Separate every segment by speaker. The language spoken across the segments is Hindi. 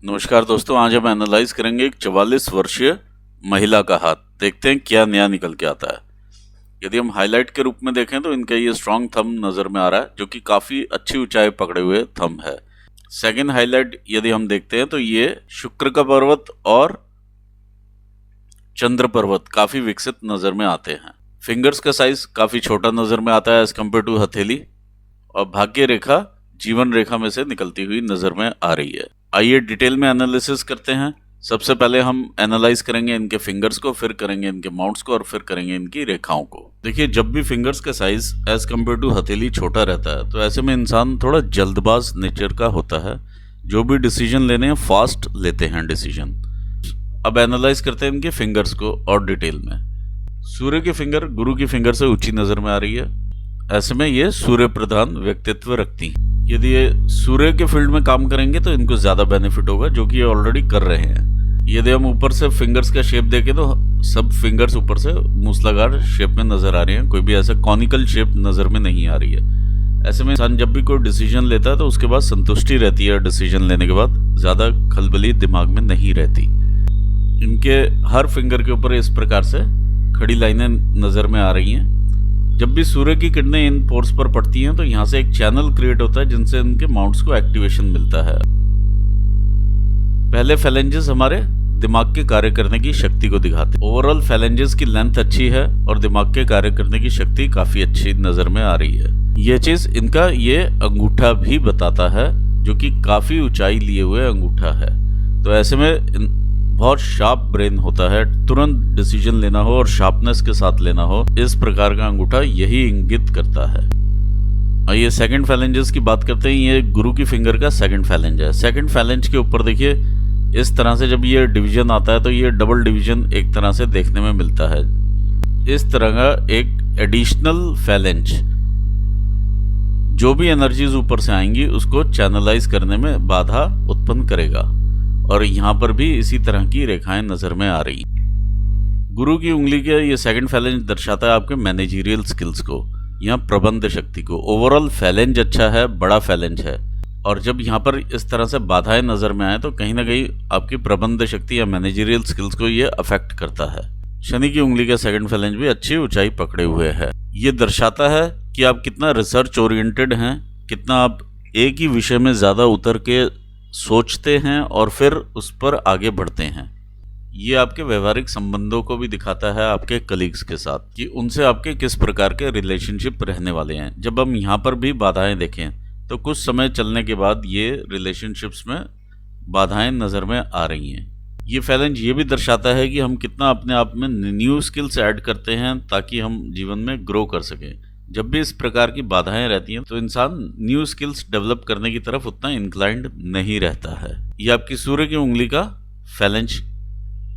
Speaker 1: नमस्कार दोस्तों, आज हम एनालाइज करेंगे एक 44 वर्षीय महिला का हाथ। देखते हैं क्या नया निकल के आता है। यदि हम हाईलाइट के रूप में देखें तो इनका ये स्ट्रॉन्ग थंब नज़र में आ रहा है, जो कि काफ़ी अच्छी ऊंचाई पकड़े हुए थंब है। सेकंड हाईलाइट यदि हम देखते हैं तो ये शुक्र का पर्वत और चंद्र पर्वत काफ़ी विकसित नज़र में आते हैं। फिंगर्स का साइज काफ़ी छोटा नज़र में आता है एज कम्पेयर टू हथेली, और भाग्य रेखा जीवन रेखा में से निकलती हुई नज़र में आ रही है। आइए डिटेल में एनालिसिस करते हैं। सबसे पहले हम एनालाइज करेंगे इनके फिंगर्स को, फिर करेंगे इनके माउंट्स को और फिर करेंगे इनकी रेखाओं को। देखिए, जब भी फिंगर्स का साइज एज कम्पेयर टू हथेली छोटा रहता है तो ऐसे में इंसान थोड़ा जल्दबाज नेचर का होता है। जो भी डिसीजन लेने हैं फास्ट लेते हैं डिसीजन। अब एनालाइज करते हैं इनके फिंगर्स को और डिटेल में। सूर्य की फिंगर गुरु की फिंगर से ऊंची नजर में आ रही है। ऐसे में ये सूर्य प्रधान व्यक्तित्व रखती हैं। यदि ये सूर्य के फील्ड में काम करेंगे तो इनको ज्यादा बेनिफिट होगा, जो कि ये ऑलरेडी कर रहे हैं। यदि हम ऊपर से फिंगर्स का शेप देखें तो सब फिंगर्स ऊपर से मूसलाधार शेप में नजर आ रहे हैं, कोई भी ऐसा कॉनिकल शेप नजर में नहीं आ रही है। ऐसे में इंसान जब भी कोई डिसीजन लेता है तो उसके बाद संतुष्टि रहती है। डिसीजन लेने के बाद ज्यादा खलबली दिमाग में नहीं रहती। इनके हर फिंगर के ऊपर इस प्रकार से खड़ी लाइनें नजर में आ रही हैं। जब भी सूर्य की किरणें इन पोर्स पर पड़ती हैं तो यहाँ से एक चैनल क्रिएट होता है जिनसे इनके माउंट्स को एक्टिवेशन मिलता है। पहले फैलेंजेस हमारे दिमाग के कार्य करने की शक्ति को दिखाते हैं। ओवरऑल फैलेंजेस की लेंथ अच्छी है और दिमाग के कार्य करने की शक्ति काफी अच्छी नजर में आ रही है। ये चीज इनका ये अंगूठा भी बताता है, जो कि काफी ऊंचाई लिए हुए अंगूठा है। तो ऐसे में बहुत शार्प ब्रेन होता है, तुरंत डिसीजन लेना हो और शार्पनेस के साथ लेना हो, इस प्रकार का अंगूठा यही इंगित करता है। आइए सेकंड फैलेंजेस की बात करते हैं। ये गुरु की फिंगर का सेकंड फैलेंज है। सेकंड फैलेंज के ऊपर देखिए इस तरह से जब ये डिवीजन आता है तो ये डबल डिवीजन एक तरह से देखने में मिलता है। इस तरह का एक एडिशनल फैलेंज जो भी एनर्जीज ऊपर से आएंगी उसको चैनलाइज करने में बाधा उत्पन्न करेगा, और यहाँ पर भी इसी तरह की रेखाएं नजर में आ रही। गुरु की उंगली के ये सेकंड फैलेंज दर्शाता है आपके मैनेजरियल स्किल्स को, यहाँ प्रबंध शक्ति को। ओवरऑल फैलेंज अच्छा है, बड़ा फैलेंज है, और जब यहाँ पर इस तरह से बाधाएं नजर में आए तो कहीं ना कहीं आपकी प्रबंध शक्ति या मैनेजरियल स्किल्स को ये अफेक्ट करता है। शनि की उंगली का सेकंड फैलेंज भी अच्छी ऊंचाई पकड़े हुए है। ये दर्शाता है कि आप कितना रिसर्च ओरिएंटेड हैं, कितना आप एक ही विषय में ज्यादा उतर के सोचते हैं और फिर उस पर आगे बढ़ते हैं। ये आपके व्यवहारिक संबंधों को भी दिखाता है आपके कलीग्स के साथ, कि उनसे आपके किस प्रकार के रिलेशनशिप रहने वाले हैं। जब हम यहाँ पर भी बाधाएं देखें तो कुछ समय चलने के बाद ये रिलेशनशिप्स में बाधाएं नज़र में आ रही हैं। ये फैलेंज ये भी दर्शाता है कि हम कितना अपने आप में न्यू स्किल्स ऐड करते हैं ताकि हम जीवन में ग्रो कर सकें। जब भी इस प्रकार की बाधाएं रहती हैं तो इंसान न्यू स्किल्स डेवलप करने की तरफ उतना इंक्लाइंड नहीं रहता है। ये आपकी सूर्य की उंगली का फैलेंज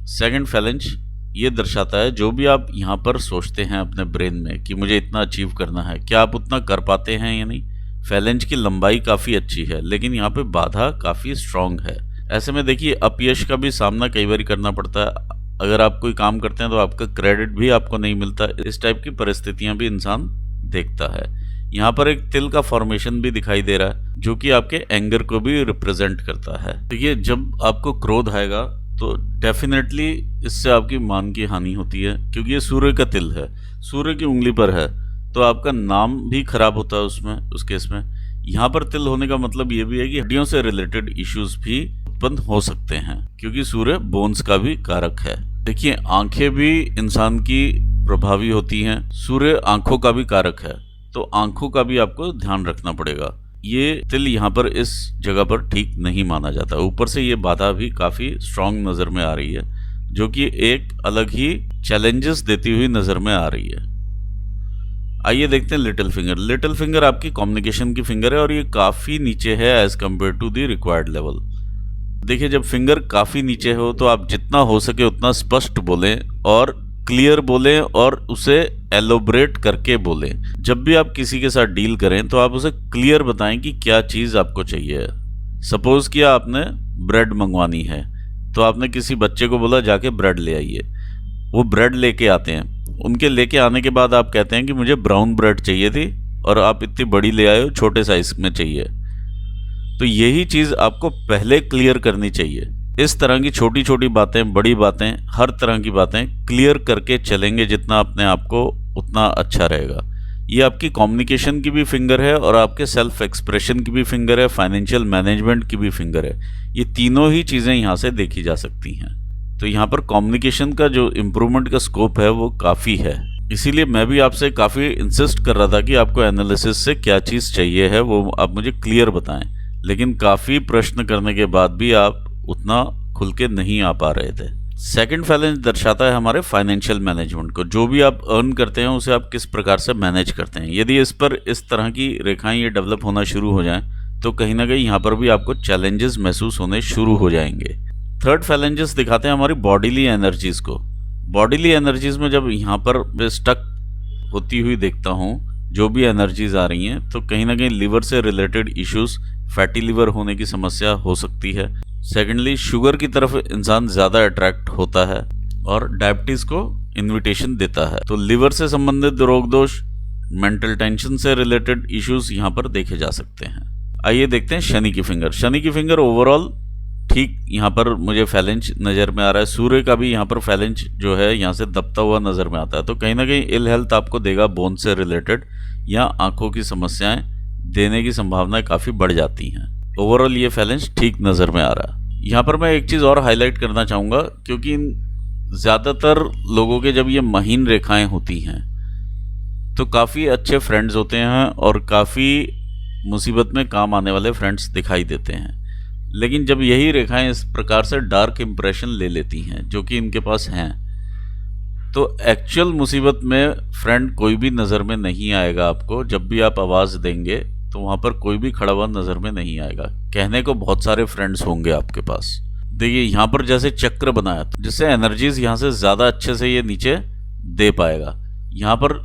Speaker 1: सेकंड फैलेंज ये दर्शाता है जो भी आप यहाँ पर सोचते हैं अपने ब्रेन में कि मुझे इतना अचीव करना है, क्या आप उतना कर पाते हैं या नहीं। फैलेंज की लंबाई काफ़ी अच्छी है लेकिन यहाँ पे बाधा काफ़ी स्ट्रांग है। ऐसे में देखिए अपयश का भी सामना कई बार करना पड़ता है। अगर आप कोई काम करते हैं तो आपका क्रेडिट भी आपको नहीं मिलता। इस टाइप की परिस्थितियाँ भी इंसान देखता है। यहाँ पर एक तिल का फॉर्मेशन भी दिखाई दे रहा है जो कि आपके एंगर को भी रिप्रेजेंट करता है। देखिए जब आपको क्रोध आएगा तो डेफिनेटली इससे आपकी मान की हानि होती है, क्योंकि ये सूर्य का तिल है, सूर्य की उंगली पर है, तो आपका नाम भी खराब होता है उसमें, उस केस में। यहाँ पर तिल होने का मतलब ये भी है कि हड्डियों से रिलेटेड इश्यूज भी उत्पन्न हो सकते हैं, क्योंकि सूर्य बोन्स का भी कारक है। देखिए आंखें भी इंसान की प्रभावी होती हैं, सूर्य आंखों का भी कारक है, तो आंखों का भी आपको ध्यान रखना पड़ेगा। ये तिल यहाँ पर इस जगह पर ठीक नहीं माना जाता। ऊपर से ये बाधा भी काफी स्ट्रांग नजर में आ रही है, जो कि एक अलग ही चैलेंजेस देती हुई नजर में आ रही है। आइए देखते हैं लिटिल फिंगर। लिटिल फिंगर आपकी कम्युनिकेशन की फिंगर है और ये काफी नीचे है as compare to the required level. देखिए जब फिंगर काफी नीचे हो तो आप जितना हो सके उतना स्पष्ट बोलें और क्लियर बोलें और उसे एलोबरेट करके बोलें। जब भी आप किसी के साथ डील करें तो आप उसे क्लियर बताएं कि क्या चीज़ आपको चाहिए। सपोज किया आपने ब्रेड मंगवानी है तो आपने किसी बच्चे को बोला जाके ब्रेड ले आइए, वो ब्रेड लेके आते हैं। उनके लेके आने के बाद आप कहते हैं कि मुझे ब्राउन ब्रेड चाहिए थी और आप इतनी बड़ी ले आए हो, छोटे साइज में चाहिए। तो यही चीज़ आपको पहले क्लियर करनी चाहिए। इस तरह की छोटी छोटी बातें, बड़ी बातें, हर तरह की बातें क्लियर करके चलेंगे जितना अपने आप को, उतना अच्छा रहेगा। ये आपकी कम्युनिकेशन की भी फिंगर है और आपके सेल्फ एक्सप्रेशन की भी फिंगर है, फाइनेंशियल मैनेजमेंट की भी फिंगर है। ये तीनों ही चीज़ें यहाँ से देखी जा सकती हैं। तो यहाँ पर कम्युनिकेशन का जो इम्प्रूवमेंट का स्कोप है वो काफ़ी है। इसीलिए मैं भी आपसे काफ़ी इंसिस्ट कर रहा था कि आपको एनालिसिस से क्या चीज़ चाहिए है वो आप मुझे क्लियर बताएं, लेकिन काफ़ी प्रश्न करने के बाद भी आप उतना खुल के नहीं आ पा रहे थे। सेकंड फैलेंज दर्शाता है हमारे फाइनेंशियल मैनेजमेंट को। जो भी आप अर्न करते हैं उसे आप किस प्रकार से मैनेज करते हैं। यदि इस पर इस तरह की रेखाएं ये डेवलप होना शुरू हो जाएं तो कहीं ना कहीं यहाँ पर भी आपको चैलेंजेस महसूस होने शुरू हो जाएंगे। थर्ड फैलेंजेस दिखाते हैं हमारी बॉडीली एनर्जीज़ को। बॉडीली एनर्जीज़ में जब यहाँ पर मैं स्टक होती हुई देखता हूँ जो भी एनर्जीज़ आ रही हैं, तो कहीं ना कहीं लिवर से रिलेटेड इश्यूज़, फैटी लिवर होने की समस्या हो सकती है। सेकेंडली, शुगर की तरफ इंसान ज़्यादा अट्रैक्ट होता है और डायबिटीज़ को इन्विटेशन देता है। तो लिवर से संबंधित रोग दोष, मेंटल टेंशन से रिलेटेड इश्यूज़ यहाँ पर देखे जा सकते हैं। आइए देखते हैं शनि की फिंगर। शनि की फिंगर ओवरऑल ठीक यहाँ पर मुझे फैलेंज नज़र में आ रहा है। सूर्य का भी यहाँ पर फैलेंज जो है यहाँ से दबता हुआ नज़र में आता है। तो कहीं ना कहीं इल हेल्थ आपको देगा, बोन से रिलेटेड या आंखों की समस्याएं देने की संभावनाएं काफ़ी बढ़ जाती हैं। ओवरऑल ये फैलेंज ठीक नज़र में आ रहा है। यहाँ पर मैं एक चीज़ और हाईलाइट करना चाहूँगा, क्योंकि ज़्यादातर लोगों के जब ये महीन रेखाएँ होती हैं तो काफ़ी अच्छे फ्रेंड्स होते हैं और काफ़ी मुसीबत में काम आने वाले फ्रेंड्स दिखाई देते हैं। लेकिन जब यही रेखाएं इस प्रकार से डार्क इंप्रेशन ले लेती हैं जो कि इनके पास हैं, तो एक्चुअल मुसीबत में फ्रेंड कोई भी नज़र में नहीं आएगा आपको। जब भी आप आवाज़ देंगे तो वहाँ पर कोई भी खड़ा हुआ नज़र में नहीं आएगा। कहने को बहुत सारे फ्रेंड्स होंगे आपके पास। देखिए यहाँ पर जैसे चक्र बनाया तो जिससे एनर्जीज़ यहाँ से ज़्यादा अच्छे से ये नीचे दे पाएगा। यहाँ पर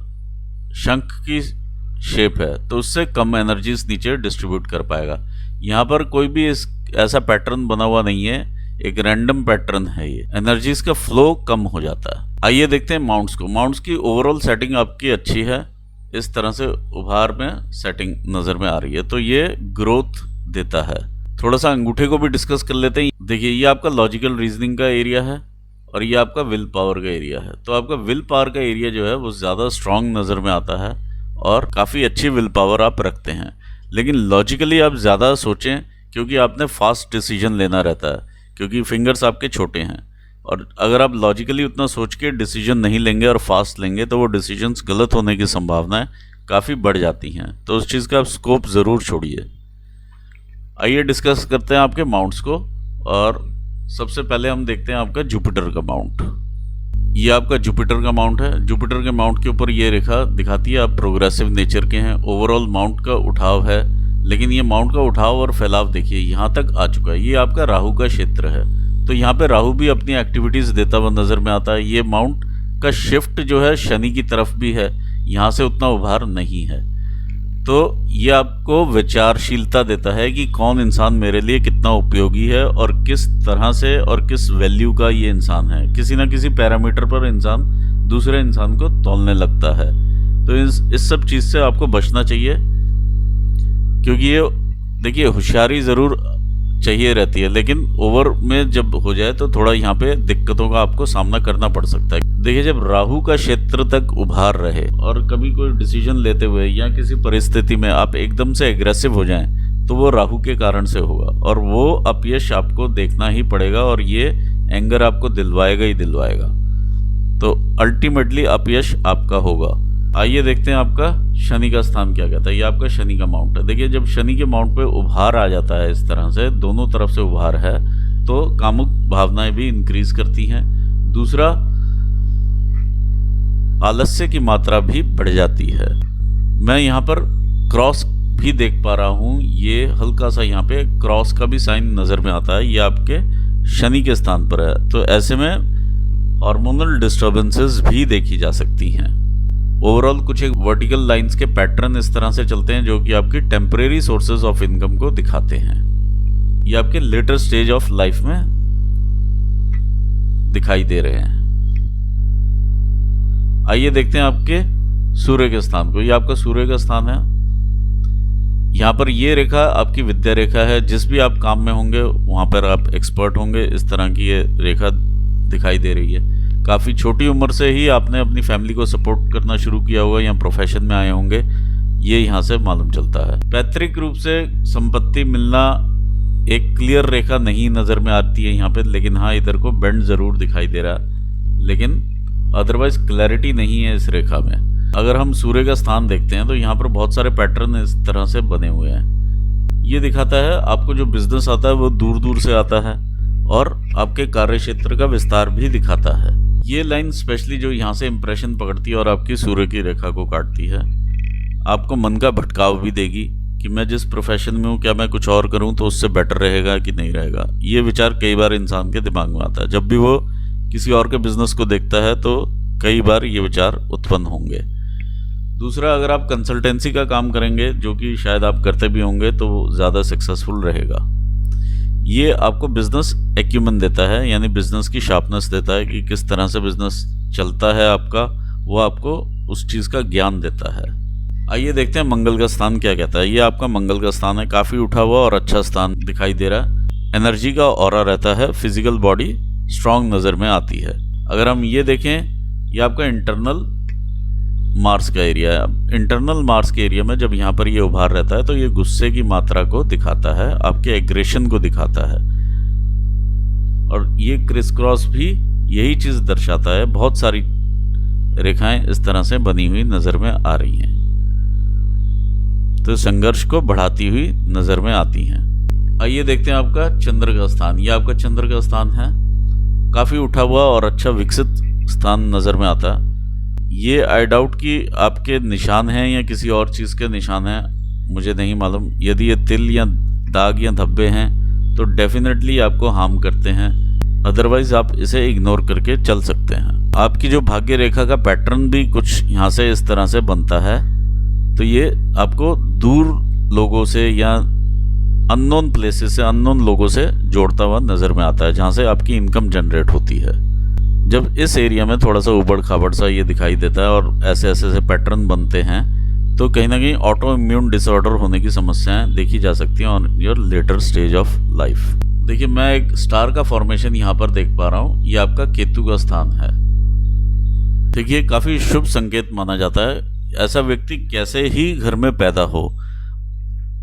Speaker 1: शंख की शेप है तो उससे कम एनर्जीज नीचे डिस्ट्रीब्यूट कर पाएगा। यहाँ पर कोई भी ऐसा पैटर्न बना हुआ नहीं है, एक रैंडम पैटर्न है। ये एनर्जीज का फ्लो कम हो जाता है। आइए देखते हैं माउंट्स को। माउंट्स की ओवरऑल सेटिंग आपकी अच्छी है, इस तरह से उभार में सेटिंग नज़र में आ रही है, तो ये ग्रोथ देता है। थोड़ा सा अंगूठे को भी डिस्कस कर लेते हैं। देखिए ये आपका लॉजिकल रीजनिंग का एरिया है और ये आपका विल पावर का एरिया है। तो आपका विल पावर का एरिया जो है वो ज़्यादा स्ट्रांग नज़र में आता है और काफ़ी अच्छी विल पावर आप रखते हैं। लेकिन लॉजिकली आप ज़्यादा सोचें, क्योंकि आपने फास्ट डिसीजन लेना रहता है, क्योंकि फिंगर्स आपके छोटे हैं। और अगर आप लॉजिकली उतना सोच के डिसीजन नहीं लेंगे और फास्ट लेंगे तो वो डिसीजंस गलत होने की संभावनाएं काफ़ी बढ़ जाती हैं। तो उस चीज़ का आप स्कोप ज़रूर छोड़िए। आइए डिस्कस करते हैं आपके माउंट्स को। और सबसे पहले हम देखते हैं आपका जुपिटर का माउंट। ये आपका जुपिटर का माउंट है। जुपिटर के माउंट के ऊपर ये रेखा दिखाती है आप प्रोग्रेसिव नेचर के हैं। ओवरऑल माउंट का उठाव है, लेकिन ये माउंट का उठाव और फैलाव देखिए यहाँ तक आ चुका है। ये आपका राहु का क्षेत्र है, तो यहाँ पे राहु भी अपनी एक्टिविटीज़ देता हुआ नज़र में आता है। ये माउंट का शिफ्ट जो है शनि की तरफ भी है, यहाँ से उतना उभार नहीं है। तो ये आपको विचारशीलता देता है कि कौन इंसान मेरे लिए कितना उपयोगी है और किस तरह से और किस वैल्यू का ये इंसान है। किसी ना किसी पैरामीटर पर इंसान दूसरे इंसान को तौलने लगता है। तो इस सब चीज़ से आपको बचना चाहिए, क्योंकि ये देखिए होशियारी ज़रूर चाहिए रहती है, लेकिन ओवर में जब हो जाए तो थोड़ा यहाँ पे दिक्कतों का आपको सामना करना पड़ सकता है। देखिए जब राहु का क्षेत्र तक उभार रहे और कभी कोई डिसीजन लेते हुए या किसी परिस्थिति में आप एकदम से एग्रेसिव हो जाएं, तो वो राहु के कारण से होगा और वो अपयश आपको देखना ही पड़ेगा और ये एंगर आपको दिलवाएगा ही दिलवाएगा। तो अल्टीमेटली अपयश आपका होगा। आइए देखते हैं आपका शनि का स्थान क्या कहता है। ये आपका शनि का माउंट है। देखिए जब शनि के माउंट पे उभार आ जाता है, इस तरह से दोनों तरफ से उभार है, तो कामुक भावनाएं भी इंक्रीज करती हैं। दूसरा, आलस्य की मात्रा भी बढ़ जाती है। मैं यहाँ पर क्रॉस भी देख पा रहा हूँ, ये हल्का सा यहाँ पे क्रॉस का भी साइन नज़र में आता है। ये आपके शनि के स्थान पर है, तो ऐसे में हार्मोनल डिस्टर्बेंसेस भी देखी जा सकती हैं। ओवरऑल कुछ एक वर्टिकल लाइंस के पैटर्न इस तरह से चलते हैं जो कि आपकी टेम्परेरी सोर्सेज ऑफ इनकम को दिखाते हैं। ये आपके लेटर स्टेज ऑफ लाइफ में दिखाई दे रहे हैं। आइए देखते हैं आपके सूर्य के स्थान को। ये आपका सूर्य का स्थान है। यहाँ पर ये रेखा आपकी विद्या रेखा है, जिस भी आप काम में होंगे वहाँ पर आप एक्सपर्ट होंगे। इस तरह की ये रेखा दिखाई दे रही है। काफ़ी छोटी उम्र से ही आपने अपनी फैमिली को सपोर्ट करना शुरू किया होगा या प्रोफेशन में आए होंगे, ये यहाँ से मालूम चलता है। पैतृक रूप से संपत्ति मिलना एक क्लियर रेखा नहीं नज़र में आती है यहाँ पे, लेकिन हाँ इधर को बेंड ज़रूर दिखाई दे रहा है, लेकिन अदरवाइज क्लैरिटी नहीं है इस रेखा में। अगर हम सूर्य का स्थान देखते हैं तो यहाँ पर बहुत सारे पैटर्न इस तरह से बने हुए हैं। ये दिखाता है आपको जो बिजनेस आता है वो दूर दूर से आता है और आपके कार्य क्षेत्र का विस्तार भी दिखाता है। ये लाइन स्पेशली जो यहाँ से इंप्रेशन पकड़ती है और आपकी सूर्य की रेखा को काटती है, आपको मन का भटकाव भी देगी कि मैं जिस प्रोफेशन में हूँ क्या मैं कुछ और करूँ तो उससे बेटर रहेगा कि नहीं रहेगा। ये विचार कई बार इंसान के दिमाग में आता है। जब भी वो किसी और के बिजनेस को देखता है तो कई बार ये विचार उत्पन्न होंगे। दूसरा, अगर आप कंसल्टेंसी का काम करेंगे, जो कि शायद आप करते भी होंगे, तो ज़्यादा सक्सेसफुल रहेगा। ये आपको बिजनेस एक्यूमेन देता है, यानी बिजनेस की शार्पनेस देता है कि किस तरह से बिजनेस चलता है आपका, वो आपको उस चीज़ का ज्ञान देता है। आइए देखते हैं मंगल का स्थान क्या कहता है। ये आपका मंगल का स्थान है, काफ़ी उठा हुआ और अच्छा स्थान दिखाई दे रहा है। एनर्जी का ऑरा रहता है, फिजिकल बॉडी स्ट्रांग नज़र में आती है। अगर हम ये देखें, ये आपका इंटरनल मार्स का एरिया है। इंटरनल मार्स के एरिया में जब यहाँ पर ये उभार रहता है तो ये गुस्से की मात्रा को दिखाता है, आपके एग्रेशन को दिखाता है। और ये क्रिस क्रॉस भी यही चीज़ दर्शाता है। बहुत सारी रेखाएं इस तरह से बनी हुई नज़र में आ रही हैं, तो संघर्ष को बढ़ाती हुई नज़र में आती हैं। आइए देखते हैं आपका चंद्र का स्थान। ये आपका चंद्र का स्थान है, काफ़ी उठा हुआ और अच्छा विकसित स्थान नज़र में आता है। ये आई डाउट कि आपके निशान हैं या किसी और चीज़ के निशान हैं, मुझे नहीं मालूम। यदि ये तिल या दाग या धब्बे हैं तो डेफिनेटली आपको हार्म करते हैं, अदरवाइज आप इसे इग्नोर करके चल सकते हैं। आपकी जो भाग्य रेखा का पैटर्न भी कुछ यहाँ से इस तरह से बनता है, तो ये आपको दूर लोगों से या अननोन प्लेसेस से, अननोन लोगों से जोड़ता हुआ नज़र में आता है, जहाँ से आपकी इनकम जनरेट होती है। जब इस एरिया में थोड़ा सा उबड़ खाबड़ सा ये दिखाई देता है और ऐसे ऐसे पैटर्न बनते हैं, तो कहीं ना कहीं ऑटो इम्यून डिसऑर्डर होने की समस्याएं देखी जा सकती हैं on your later stage of life. देखिए, मैं एक स्टार का फॉर्मेशन यहाँ पर देख पा रहा हूँ। ये आपका केतु का स्थान है। देखिए, काफ़ी शुभ संकेत माना जाता है। ऐसा व्यक्ति कैसे ही घर में पैदा हो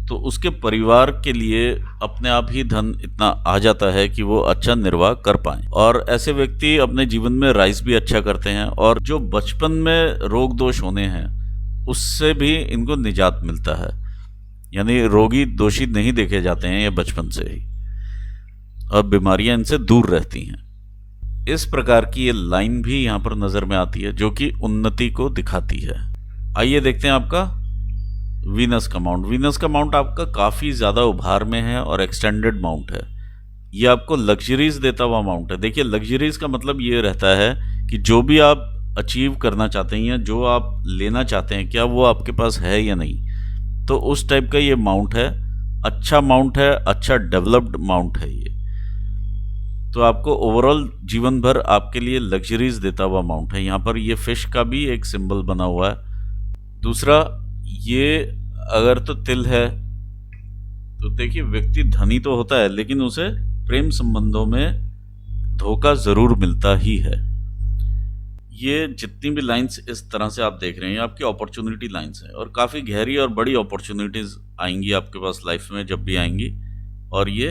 Speaker 1: तो उसके परिवार के लिए अपने आप ही धन इतना आ जाता है कि वो अच्छा निर्वाह कर पाएं। और ऐसे व्यक्ति अपने जीवन में राइज भी अच्छा करते हैं, और जो बचपन में रोग दोष होने हैं उससे भी इनको निजात मिलता है, यानी रोगी दोषी नहीं देखे जाते हैं ये बचपन से ही, और बीमारियां इनसे दूर रहती हैं। इस प्रकार की ये लाइन भी यहाँ पर नज़र में आती है, जो कि उन्नति को दिखाती है। आइए देखते हैं आपका वीनस का माउंट। वीनस का माउंट आपका काफ़ी ज़्यादा उभार में है और एक्सटेंडेड माउंट है। ये आपको लग्जरीज देता हुआ माउंट है। देखिए, लग्जरीज का मतलब ये रहता है कि जो भी आप अचीव करना चाहते हैं या जो आप लेना चाहते हैं, क्या वो आपके पास है या नहीं, तो उस टाइप का ये माउंट है। अच्छा माउंट है, अच्छा डेवलप्ड माउंट है ये। तो आपको ओवरऑल जीवन भर आपके लिए लग्जरीज देता हुआ माउंट है। यहाँ पर ये फिश का भी एक सिंबल बना हुआ है। दूसरा, ये अगर तो तिल है तो देखिए, व्यक्ति धनी तो होता है लेकिन उसे प्रेम संबंधों में धोखा जरूर मिलता ही है। ये जितनी भी लाइंस इस तरह से आप देख रहे हैं, आपकी अपॉर्चुनिटी लाइंस हैं, और काफ़ी गहरी और बड़ी अपॉर्चुनिटीज़ आएंगी आपके पास लाइफ में जब भी आएंगी। और ये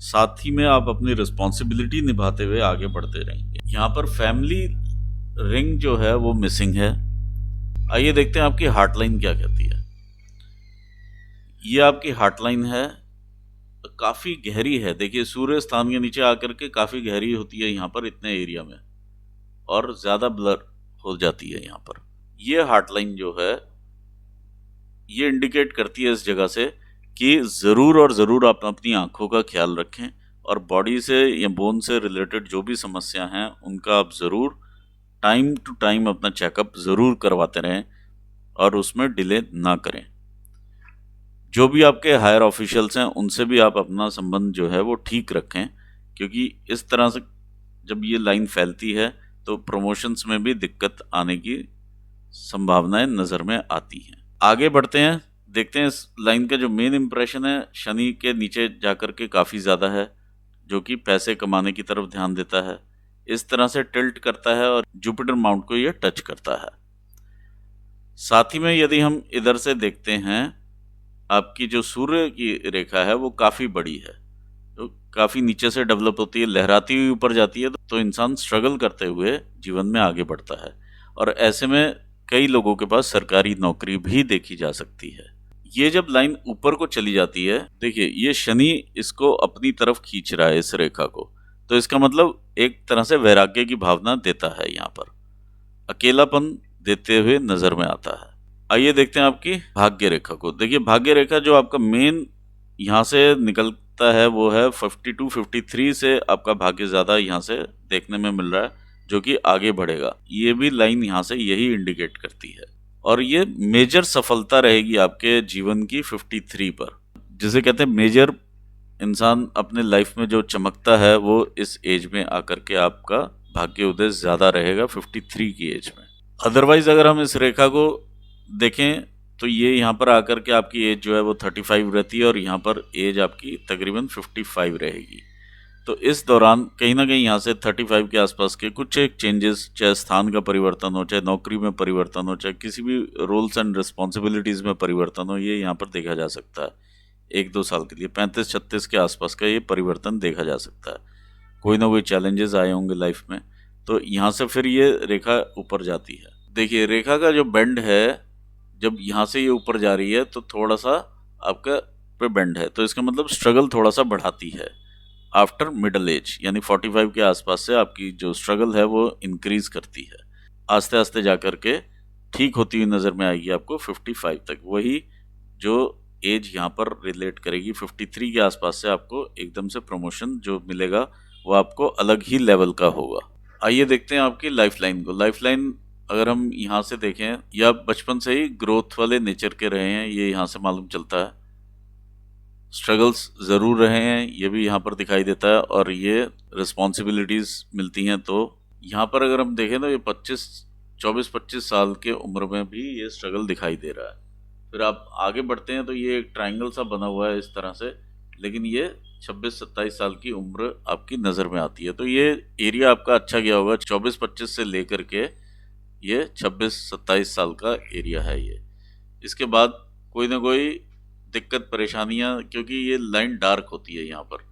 Speaker 1: साथ ही में आप अपनी रिस्पॉन्सिबिलिटी निभाते हुए आगे बढ़ते रहेंगे। यहाँ पर फैमिली रिंग जो है वो मिसिंग है। आइए देखते हैं आपकी हार्टलाइन क्या कहती है। ये आपकी हार्टलाइन है, काफ़ी गहरी है। देखिए, सूर्य स्थान के नीचे आकर के काफ़ी गहरी होती है यहाँ पर इतने एरिया में, और ज़्यादा ब्लर हो जाती है यहाँ पर। ये हार्टलाइन जो है ये इंडिकेट करती है इस जगह से कि ज़रूर और ज़रूर आप अपनी आँखों का ख्याल रखें, और बॉडी से या बोन से रिलेटेड जो भी समस्या हैं उनका आप ज़रूर टाइम टू टाइम अपना चेकअप ज़रूर करवाते रहें और उसमें डिले ना करें। जो भी आपके हायर ऑफिशियल्स हैं उनसे भी आप अपना संबंध जो है वो ठीक रखें, क्योंकि इस तरह से जब ये लाइन फैलती है तो प्रमोशंस में भी दिक्कत आने की संभावनाएं नज़र में आती हैं। आगे बढ़ते हैं देखते हैं इस लाइन का जो मेन इंप्रेशन है शनि के नीचे जाकर के काफ़ी ज़्यादा है, जो कि पैसे कमाने की तरफ ध्यान देता है। इस तरह से टिल्ट करता है और जुपिटर माउंट को ये टच करता है। साथ ही में यदि हम इधर से देखते हैं, आपकी जो सूर्य की रेखा है वो काफ़ी बड़ी है, तो काफ़ी नीचे से डेवलप होती है, लहराती हुई ऊपर जाती है, तो इंसान स्ट्रगल करते हुए जीवन में आगे बढ़ता है। और ऐसे में कई लोगों के पास सरकारी नौकरी भी देखी जा सकती है। ये जब लाइन ऊपर को चली जाती है, देखिए ये शनि इसको अपनी तरफ खींच रहा है इस रेखा को, तो इसका मतलब एक तरह से वैराग्य की भावना देता है, यहाँ पर अकेलापन देते हुए नजर में आता है। आइए देखते हैं आपकी भाग्य रेखा को। देखिए भाग्य रेखा जो आपका मेन यहाँ से निकलता है वो है 52-53 से आपका भाग्य ज़्यादा यहाँ से देखने में मिल रहा है, जो कि आगे बढ़ेगा। ये भी लाइन यहाँ से यही इंडिकेट करती है और ये मेजर सफलता रहेगी आपके जीवन की 53 पर, जिसे कहते हैं मेजर। इंसान अपने लाइफ में जो चमकता है वो इस एज में आकर के आपका भाग्य उदय ज़्यादा रहेगा 53 की एज में। अदरवाइज अगर हम इस रेखा को देखें तो ये यहाँ पर आकर के आपकी एज जो है वो 35 रहती है और यहाँ पर एज आपकी तकरीबन 55 रहेगी। तो इस दौरान कहीं ना कहीं यहाँ से 35 के आसपास के कुछ एक चेंजेस, चाहे स्थान का परिवर्तन हो, चाहे नौकरी में परिवर्तन हो, चाहे किसी भी रोल्स एंड रिस्पॉन्सिबिलिटीज़ में परिवर्तन हो, ये यहाँ पर देखा जा सकता है। 1-2 साल के लिए 35-36 के आसपास का ये परिवर्तन देखा जा सकता है। कोई ना कोई चैलेंजेस आए होंगे लाइफ में, तो यहाँ से फिर ये रेखा ऊपर जाती है। देखिए रेखा का जो बेंड है, जब यहाँ से ये ऊपर जा रही है तो थोड़ा सा आपका पे बेंड है, तो इसका मतलब स्ट्रगल थोड़ा सा बढ़ाती है आफ्टर मिडल एज, यानी 45 के आसपास से आपकी जो स्ट्रगल है वो इंक्रीज करती है। आस्ते आस्ते जा कर के ठीक होती हुई नज़र में आएगी आपको 55 तक। वही जो एज यहाँ पर रिलेट करेगी 53 के आसपास से, आपको एकदम से प्रमोशन जो मिलेगा वो आपको अलग ही लेवल का होगा। आइए देखते हैं आपकी लाइफ लाइन को। लाइफ लाइन अगर हम यहाँ से देखें, या बचपन से ही ग्रोथ वाले नेचर के रहे हैं, ये यहाँ से मालूम चलता है। स्ट्रगल्स ज़रूर रहे हैं, ये भी यहाँ पर दिखाई देता है, और ये रिस्पॉन्सिबिलिटीज़ मिलती हैं। तो यहाँ पर अगर हम देखें तो ये 24-25 साल के उम्र में भी ये स्ट्रगल दिखाई दे रहा है। फिर आप आगे बढ़ते हैं तो ये एक ट्रायंगल सा बना हुआ है इस तरह से, लेकिन ये 26-27 साल की उम्र आपकी नज़र में आती है। तो ये एरिया आपका अच्छा गया होगा, 24-25 से लेकर के ये 26-27 साल का एरिया है ये। इसके बाद कोई ना कोई दिक्कत परेशानियां, क्योंकि ये लाइन डार्क होती है यहाँ पर,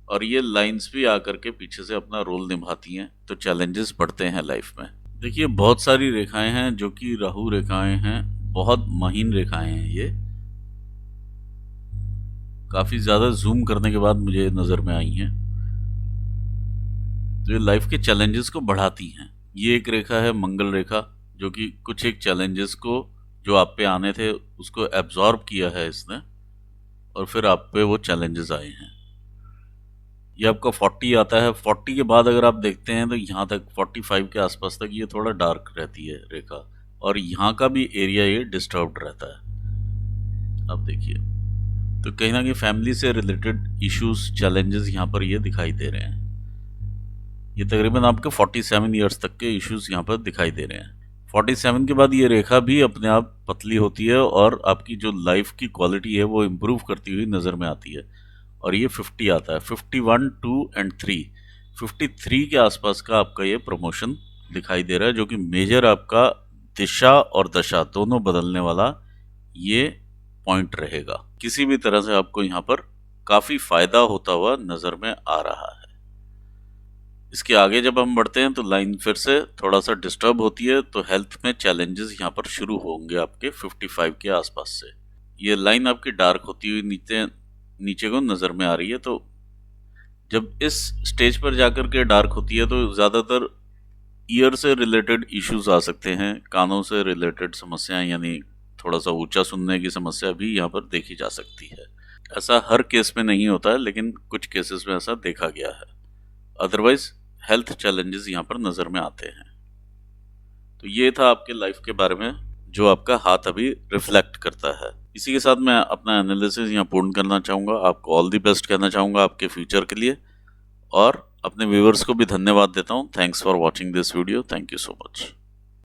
Speaker 1: और ये लाइंस भी आकर के पीछे से अपना रोल निभाती हैं, तो चैलेंजेस बढ़ते हैं लाइफ में। देखिए बहुत सारी रेखाएं हैं जो कि राहु रेखाएं हैं, बहुत महीन रेखाएं हैं ये। काफ़ी ज़्यादा जूम करने के बाद मुझे नज़र में आई हैं, तो ये लाइफ के चैलेंजेस को बढ़ाती हैं। ये एक रेखा है मंगल रेखा, जो कि कुछ एक चैलेंजेस को जो आप पे आने थे उसको एब्जॉर्ब किया है इसने, और फिर आप पे वो चैलेंजेस आए हैं। ये आपका 40 आता है। 40 के बाद अगर आप देखते हैं तो यहाँ तक 45 के आसपास तक ये थोड़ा डार्क रहती है रेखा, और यहाँ का भी एरिया ये डिस्टर्ब्ड रहता है। अब देखिए, तो कहीं ना कहीं फैमिली से रिलेटेड इश्यूज, चैलेंजेस यहाँ पर ये दिखाई दे रहे हैं। ये तकरीबन आपके 47 ईयर्स तक के इश्यूज यहाँ पर दिखाई दे रहे हैं। 47 के बाद ये रेखा भी अपने आप पतली होती है और आपकी जो लाइफ की क्वालिटी है वो इम्प्रूव करती हुई नज़र में आती है, और ये 50 आता है। 51, 2 एंड 3, 53 के आसपास का आपका ये प्रमोशन दिखाई दे रहा है, जो कि मेजर आपका दिशा और दशा दोनों बदलने वाला ये पॉइंट रहेगा। किसी भी तरह से आपको यहाँ पर काफ़ी फायदा होता हुआ नज़र में आ रहा है। इसके आगे जब हम बढ़ते हैं तो लाइन फिर से थोड़ा सा डिस्टर्ब होती है, तो हेल्थ में चैलेंजेस यहाँ पर शुरू होंगे आपके 55 के आसपास से। ये लाइन आपकी डार्क होती हुई नीचे को नज़र में आ रही है। तो जब इस स्टेज पर जाकर के डार्क होती है तो ज़्यादातर ईयर से रिलेटेड इश्यूज आ सकते हैं, कानों से रिलेटेड समस्याएं, यानी थोड़ा सा ऊंचा सुनने की समस्या भी यहाँ पर देखी जा सकती है। ऐसा हर केस में नहीं होता है, लेकिन कुछ केसेस में ऐसा देखा गया है। अदरवाइज हेल्थ चैलेंजेस यहाँ पर नज़र में आते हैं। तो ये था आपके लाइफ के बारे में जो आपका हाथ अभी रिफ्लेक्ट करता है। इसी के साथ मैं अपना एनालिसिस यहाँ पूर्ण करना चाहूँगा। आपको ऑल दी बेस्ट कहना चाहूँगा आपके फ्यूचर के लिए, और अपने व्यूअर्स को भी धन्यवाद देता हूँ। Thanks for watching this video. Thank you so much.